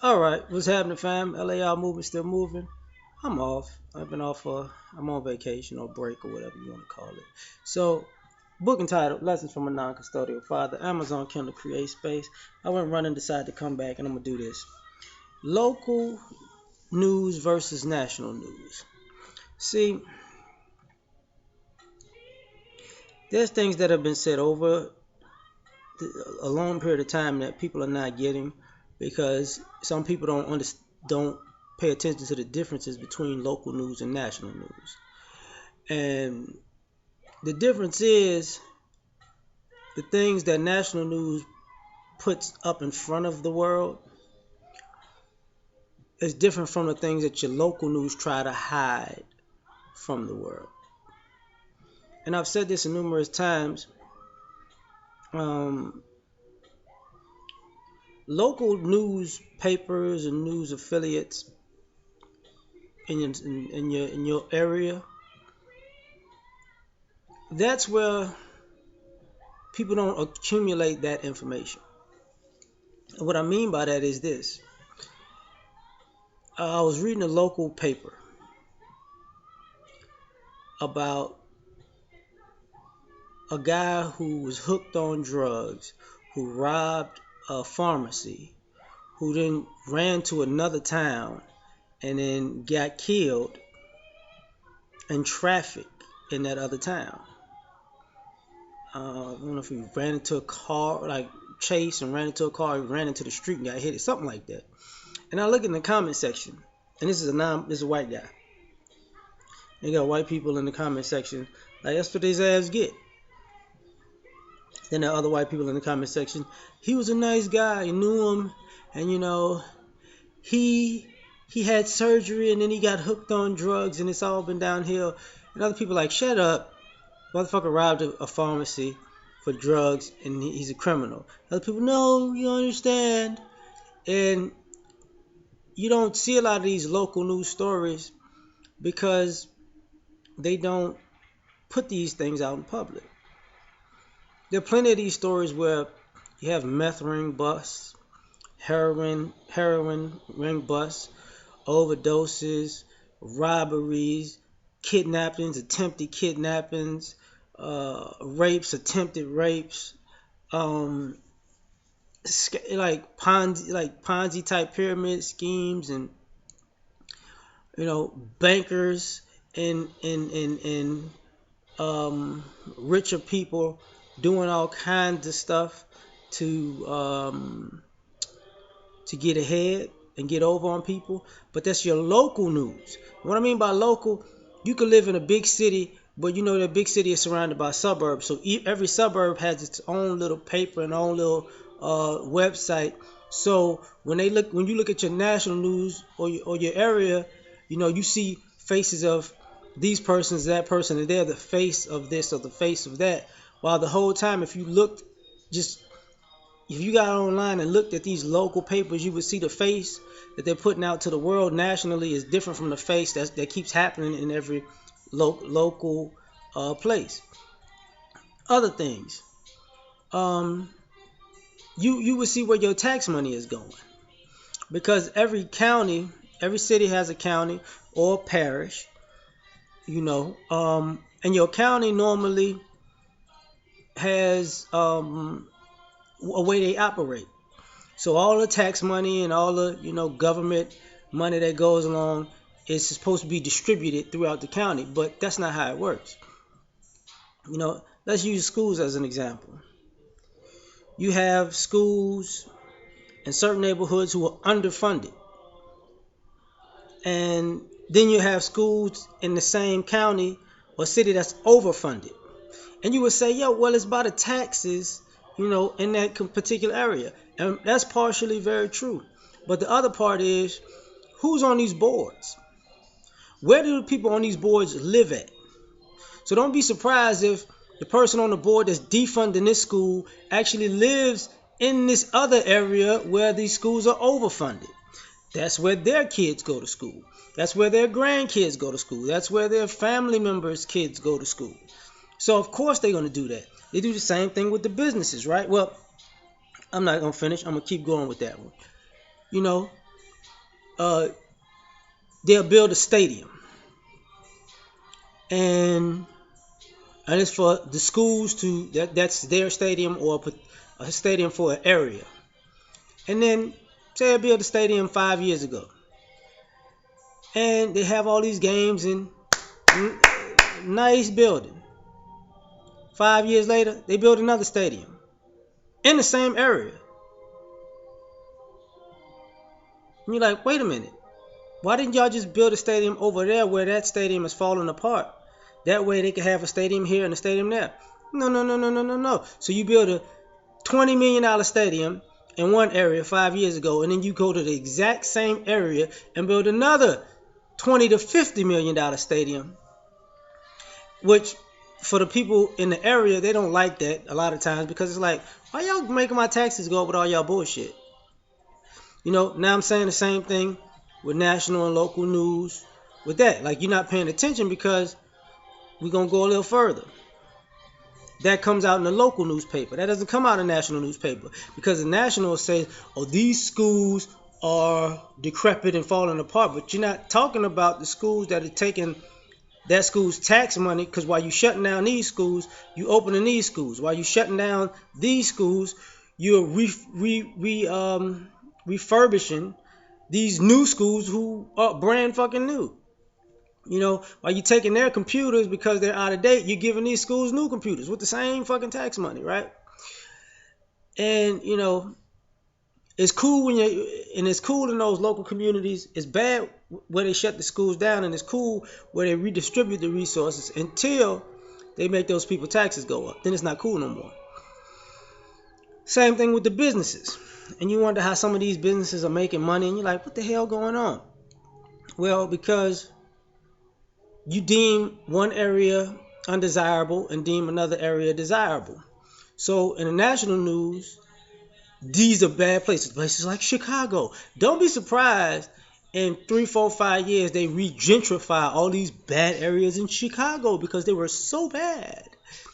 All right, what's happening, fam? L.A.R movement still moving. I'm off. I've been off for. I'm on vacation or break or whatever you want to call it. So, book entitled "Lessons from a Non-Custodial Father." Amazon Kindle Create Space. I went running, decided to come back, and I'm gonna do this. Local news versus national news. See, there's things that have been said over a long period of time that people are not getting because some people don't pay attention to the differences between local news and national news. And the difference is the things that national news puts up in front of the world is different from the things that your local news try to hide from the world. And I've said this numerous times. Um, Local newspapers and news affiliates in your area, that's where people don't accumulate that information. And what I mean by that is this. I was reading a local paper about a guy who was hooked on drugs, who robbed a pharmacy, who then ran to another town and then got killed in traffic in that other town. I don't know if he ran into a car, like chased and ran into a car, he ran into the street and got hit, something like that. And I look in the comment section, and this is a white guy. You got white people in the comment section, like that's what his ass get. Then there are other white people in the comment section. He was a nice guy, you knew him, and he had surgery and then he got hooked on drugs and it's all been downhill. And other people like, shut up, motherfucker robbed a pharmacy for drugs and he's a criminal. Other people, no, you understand. And you don't see a lot of these local news stories because they don't put these things out in public. There are plenty of these stories where you have meth ring busts, heroin ring busts, overdoses, robberies, kidnappings, attempted kidnappings, rapes, attempted rapes, like Ponzi type pyramid schemes, and bankers and richer people doing all kinds of stuff to get ahead and get over on people. But that's your local news. What I mean by local, you could live in a big city, but that big city is surrounded by suburbs. So every suburb has its own little paper and own little website. So when you look at your national news or your area, you see faces of these persons, that person, and they're the face of this or the face of that. While the whole time, if you got online and looked at these local papers, you would see the face that they're putting out to the world nationally is different from the face that keeps happening in every local place. Other things, you would see where your tax money is going, because every city has a county or parish, and your county normally has a way they operate. So all the tax money and all the government money that goes along is supposed to be distributed throughout the county, but that's not how it works. Let's use schools as an example. You have schools in certain neighborhoods who are underfunded, and then you have schools in the same county or city that's overfunded. And you would say, yo, well, it's by the taxes, in that particular area. And that's partially very true. But the other part is, who's on these boards? Where do the people on these boards live at? So don't be surprised if the person on the board that's defunding this school actually lives in this other area where these schools are overfunded. That's where their kids go to school. That's where their grandkids go to school. That's where their family members' kids go to school. So of course they're going to do that. They do the same thing with the businesses, right? Well, I'm not going to finish. I'm going to keep going with that one. uh, they'll build a stadium, and it's for the schools to that's their stadium or a stadium for an area. And then say I built a stadium 5 years ago, and they have all these games and nice building. 5 years later, they build another stadium in the same area. And you're like, wait a minute, why didn't y'all just build a stadium over there where that stadium is falling apart? That way they can have a stadium here and a stadium there. No, no, no, no, no, no, no. So you build a $20 million stadium in one area 5 years ago, and then you go to the exact same area and build another $20 to $50 million stadium, which for the people in the area, they don't like that a lot of times because it's like, why y'all making my taxes go up with all y'all bullshit? Now I'm saying the same thing with national and local news with that. Like, you're not paying attention because we're going to go a little further. That comes out in the local newspaper. That doesn't come out in the national newspaper because the national says, oh, these schools are decrepit and falling apart. But you're not talking about the schools that are taking that school's tax money, because while you shutting down these schools, you opening these schools. While you shutting down these schools, you're refurbishing these new schools who are brand fucking new. While you taking their computers because they're out of date, you're giving these schools new computers with the same fucking tax money, right? And it's cool it's cool in those local communities. It's bad where they shut the schools down, and it's cool where they redistribute the resources until they make those people taxes go up. Then it's not cool no more. Same thing with the businesses. And you wonder how some of these businesses are making money, and you're like, what the hell going on? Well, because you deem one area undesirable and deem another area desirable. So in the national news, these are bad places. Places like Chicago. Don't be surprised in 3, 4, 5 years they re-gentrify all these bad areas in Chicago because they were so bad.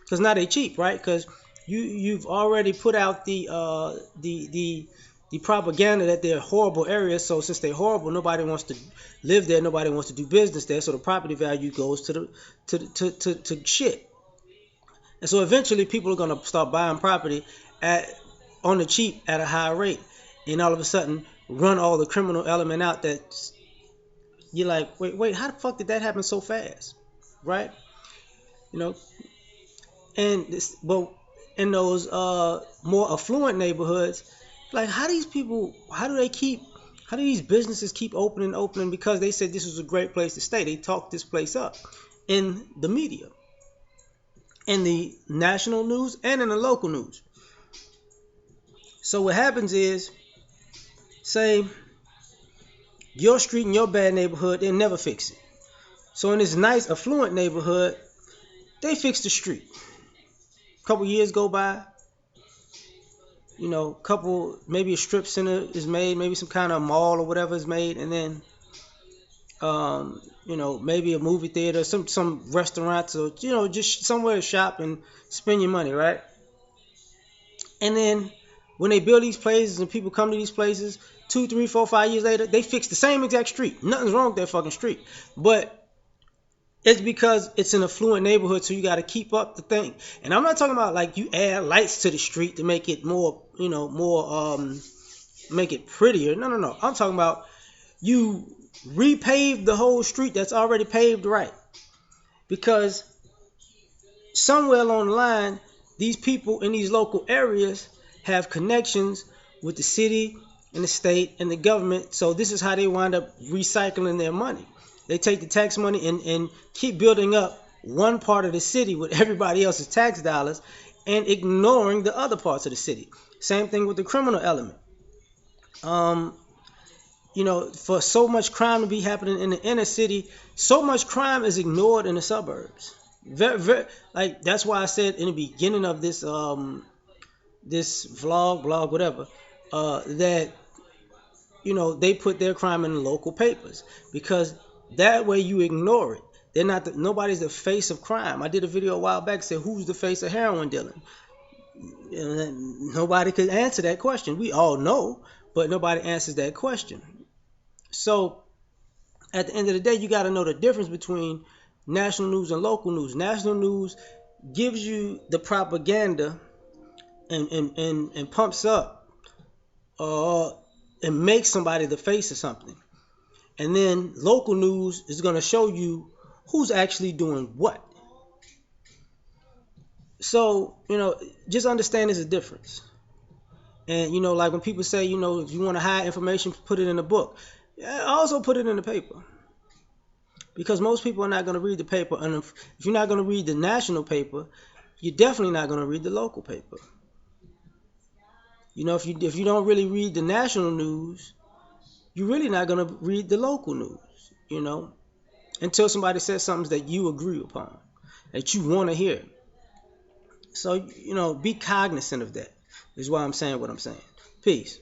Because now they cheap, right? Because you've already put out the propaganda that they're horrible areas. So since they're horrible, nobody wants to live there. Nobody wants to do business there. So the property value goes to shit. And so eventually people are gonna start buying property on the cheap at a high rate, and all of a sudden run all the criminal element out. That you're like, wait, how the fuck did that happen so fast, right? But in those more affluent neighborhoods, like, how do these businesses keep opening? Because they said this was a great place to stay. They talked this place up in the media, in the national news, and in the local news. So what happens is, say, your street in your bad neighborhood, they'll never fix it. So in this nice affluent neighborhood, they fix the street. A couple years go by, maybe a strip center is made, maybe some kind of mall or whatever is made, and then maybe a movie theater, some restaurants, or just somewhere to shop and spend your money, right? And then when they build these places and people come to these places 2, 3, 4, 5 years later, they fix the same exact street. Nothing's wrong with that fucking street. But it's because it's an affluent neighborhood, so you got to keep up the thing. And I'm not talking about like you add lights to the street to make it more, make it prettier. No. I'm talking about you repave the whole street that's already paved right. Because somewhere along the line, these people in these local areas have connections with the city and the state and the government. So this is how they wind up recycling their money. They take the tax money and keep building up one part of the city with everybody else's tax dollars and ignoring the other parts of the city. Same thing with the criminal element. For so much crime to be happening in the inner city, so much crime is ignored in the suburbs. Like, that's why I said in the beginning of this this blog, whatever, that they put their crime in the local papers, because that way you ignore it. Nobody's the face of crime. I did a video a while back that said, who's the face of heroin dealing? Nobody could answer that question. We all know, but nobody answers that question. So at the end of the day, you got to know the difference between national news and local news. National news gives you the propaganda and pumps up uh, and makes somebody the face of something. And then local news is going to show you who's actually doing what. So, just understand there's a difference. And, like when people say, if you want to hide information, put it in a book. Yeah, also put it in the paper. Because most people are not going to read the paper. And if you're not going to read the national paper, you're definitely not going to read the local paper. If you don't really read the national news, you're really not going to read the local news, until somebody says something that you agree upon, that you want to hear. So, be cognizant of that, is why I'm saying what I'm saying. Peace.